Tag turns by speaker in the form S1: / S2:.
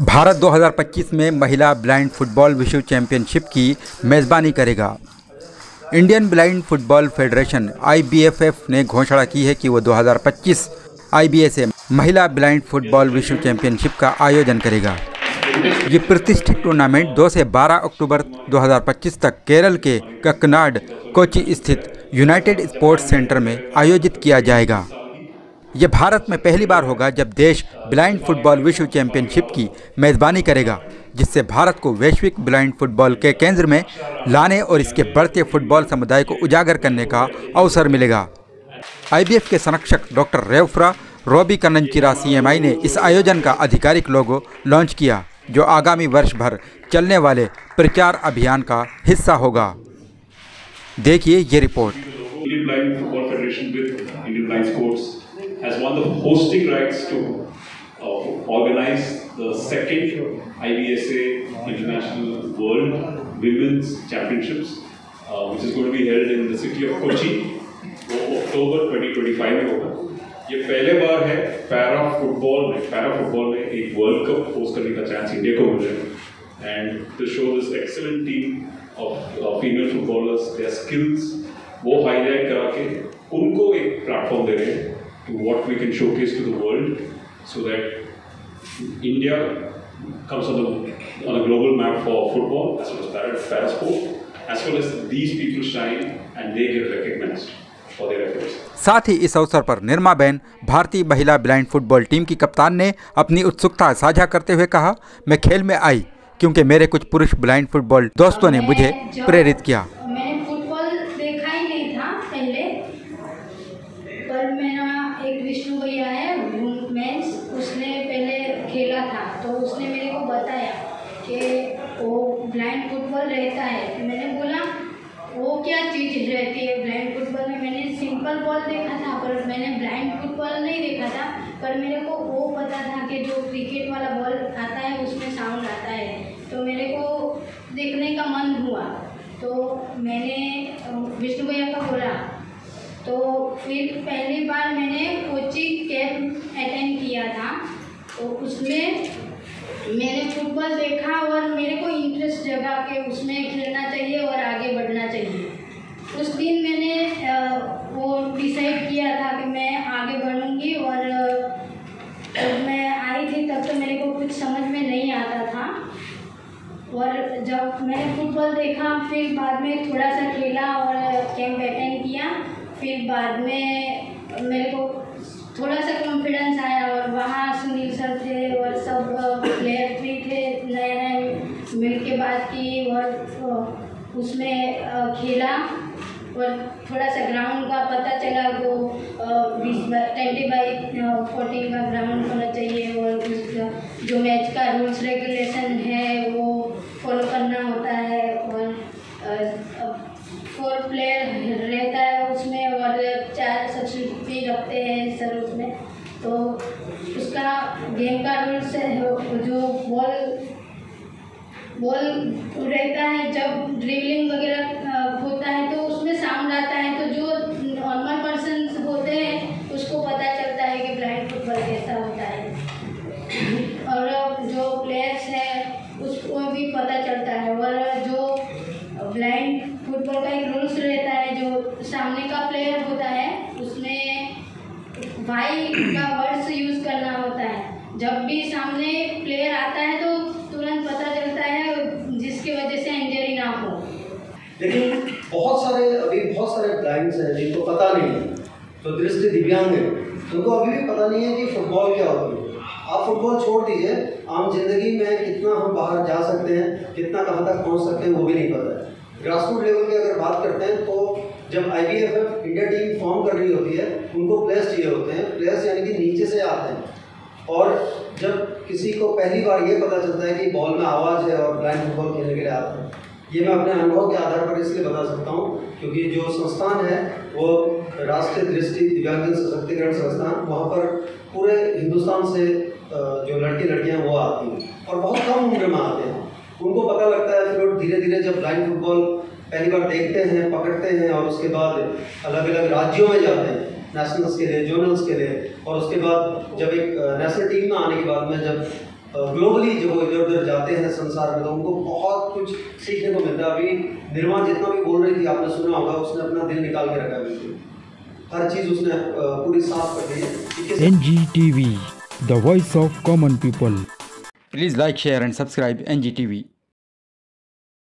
S1: भारत 2025 में महिला blind football विश्व चैंपियनशिप की मेज़बानी करेगा। Indian blind football federation IBFF ने घोषणा की है कि वो 2025 IBSA महिला ब्लाइंड फुटबॉल विश्व चैंपियनशिप का आयोजन करेगा। ये प्रतिष्ठित टूर्नामेंट 2 से 12 अक्टूबर 2025 तक केरल के कक्कनाड कोची स्थित यूनाइटेड स्पोर्ट्स सेंटर में आयोजित किया जाएगा। ये भारत में पहली बार होगा जब देश ब्लाइंड फुटबॉल विश्व चैंपियनशिप की मेज़बानी करेगा, जिससे भारत को वैश्विक ब्लाइंड फुटबॉल के केंद्र में लाने और इसके बढ़ते फुटबॉल समुदाय को उजागर करने का अवसर मिलेगा। IBF के संरक्षक डॉक्टर रेवफ्रा रोबी कन्नचिरा CMI ने इस आयोजन का आधिकारिक लोगो लॉन्च किया, जो आगामी वर्ष भर चलने वाले प्रचार अभियान का हिस्सा होगा। देखिए ये report.
S2: has won the hosting rights to organize the second IBSA International World Women's Championships, which is going to be held in the city of Kochi, October 2025 में होगा। ये पहले बार है पैरा फुटबॉल में एक वर्ल्ड कप होस्ट करने का chance India को मिल रहा है। And to show this excellent team of female footballers their skills, वो हाईलाइट करा के उनको एक प्लेटफॉर्म दे रहे हैं to what we can showcase to the world, so that India comes on a global map for football as well as parasport, as well as these people shine and they get recognized for their efforts.
S1: साथ ही इस अवसर पर निर्मा बहन, भारतीय महिला blind football team की कप्तान ने अपनी उत्सुकता साझा करते हुए कहा, मैं खेल में आई क्योंकि मेरे कुछ पुरुष ब्लाइंड फुटबॉल दोस्तों ने मुझे प्रेरित किया।
S3: मैंने फुटबॉल देखा ही नहीं था पहले, पर मेरा एक विष्णु भैया है मेंस, उसने पहले खेला था, तो उसने मेरे को बताया कि वो ब्लाइंड फुटबॉल रहता है। मैंने बोला वो क्या चीज़ रहती है ब्लाइंड फुटबॉल में। मैंने सिंपल बॉल देखा था, पर मैंने ब्लाइंड फुटबॉल नहीं देखा था। पर मेरे को वो पता था कि जो क्रिकेट वाला बॉल आता है उसमें साउंड आता है, तो मेरे को देखने का मन हुआ। तो मैंने विष्णु भैया का बोला, तो फिर पहली बार मैंने कोची कैंप अटेंड किया था, तो उसमें मैंने फुटबॉल देखा और मेरे को इंटरेस्ट जगा के उसमें खेलना चाहिए और आगे बढ़ना चाहिए। उस दिन मैंने वो डिसाइड किया था कि मैं आगे बढ़ूंगी। और जब मैं आई थी तब तो मेरे को कुछ समझ में नहीं आता था, और जब मैंने फुटबॉल देखा फिर बाद में थोड़ा सा खेला और कैंप अटेंड किया, फिर बाद में मेरे को थोड़ा सा कॉन्फिडेंस आया और वहाँ सुनील सर थे और सब प्लेयर भी थे, नए मिल के बात की और उसमें खेला और थोड़ा सा ग्राउंड का पता चला। वो 20x40 का ग्राउंड होना चाहिए और उसका जो मैच का रूल्स रेगुलेशन है वो फॉलो करना होता है, और 4 प्लेयर रहता है उसमें और 4 सब्स्टिट्यूट भी रखते हैं सर उसमें। तो उसका गेम का रूल्स है, जो बॉल रहता है, जब ड्रिबलिंग वगैरह होता है तो उसमें साउंड आता है, तो जो नॉर्मल पर्सन होते हैं उसको पता चलता है कि ब्लाइंड फुटबॉल कैसा होता है, और जो प्लेयर्स हैं उसको भी पता चलता है। और जो ब्लाइंड फुटबॉल का एक रूल्स रहता है, जो सामने का प्लेयर होता है उसमें वाई का वर्ड्स यूज़ करना होता है। जब भी सामने प्लेयर आता है तो तुरंत पता चलता है, जिसकी वजह से इंजरी ना हो।
S4: लेकिन बहुत सारे ब्लाइंड्स हैं जिनको पता नहीं है, तो दृष्टि दिव्यांग है, उनको अभी भी पता नहीं है कि फुटबॉल क्या होती है। आप फुटबॉल छोड़ दीजिए, आम जिंदगी में कितना हम बाहर जा सकते हैं, कितना कहाँ तक पहुँच सकते हैं, वो भी नहीं पता है। ग्रासरूट लेवल की अगर बात करते हैं तो जब IBFF इंडिया टीम फॉर्म कर रही होती है, उनको प्लेयर्स चाहिए होते हैं। प्लेयर्स यानी कि नीचे से आते हैं, और जब किसी को पहली बार ये पता चलता है कि बॉल में आवाज़ है और ब्लाइंड फुटबॉल खेलने के लिए आते हैं, ये मैं अपने अनुभव के आधार पर इसलिए बता सकता हूँ क्योंकि जो संस्थान है वो राष्ट्रीय दृष्टि दिव्यांगजन सशक्तिकरण संस्थान, वहाँ पर पूरे हिंदुस्तान से जो लड़के लड़कियां वो आती हैं और बहुत कम उम्र में आते हैं। उनको पता लगता है, फिर वो धीरे धीरे जब ब्लाइंड फुटबॉल पहली बार देखते हैं, पकड़ते हैं और उसके बाद अलग अलग राज्यों में जाते हैं, नेशनल्स के लिए, जोनल्स के लिए, और उसके बाद जब एक नेशनल टीम में आने के बाद में जब ग्लोबली जो इधर उधर जाते हैं संसार में, तो उनको बहुत कुछ सीखने को मिलता है। अभी निर्मा जितना भी बोल रही थी, आपने सुना होगा, उसने अपना दिल निकाल के रखा है, बिल्कुल हर चीज़ उसने पूरी साफ कर दी है।
S1: NGTV, the voice of common people. Please like, share and subscribe NGTV.